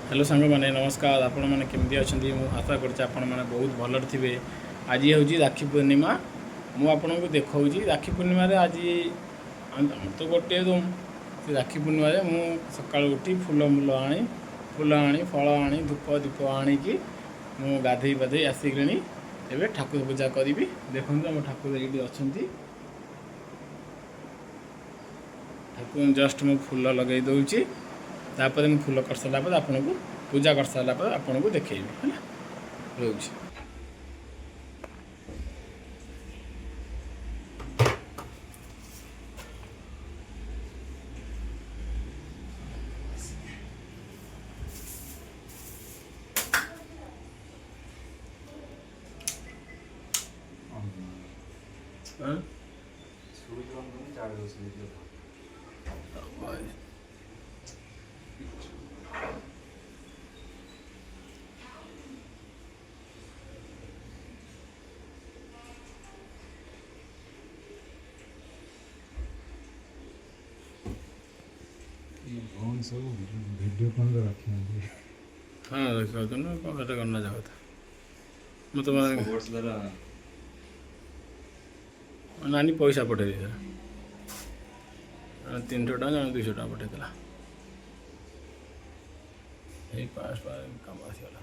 Hello सांग मैंने नमस्कार आपण मैंने केमती अच्छा मुझे आशा कर बहुत भलर थे। आज हूँ राखी पूर्णिमा मुझे देखा राखी पूर्णिम आज तो गोटे रूम से राखी पूर्णिम मुझे सका उठी फूल मूल आनी फल आनी धूप दीप आणिकी मु गाधे पाधे आसिक एवं ठाकुर पूजा करी। देखो आम ठाकुर ये अच्छा ठाकुर जस्ट मु फूल लगे दूची तापर मैं फूल कर सारा पर आपन को पूजा कर सारा पर आपन को देखी है रोज। फोन सब वीडियो कॉल पे रखे हैं। हाँ रखा तो ना कौन सा करना चाहता मतलब वर्ड्स द्वारा नानी पैसा पठे दी 300 टाँग 200 टाँग पठेला यही 5 कम आसीगला।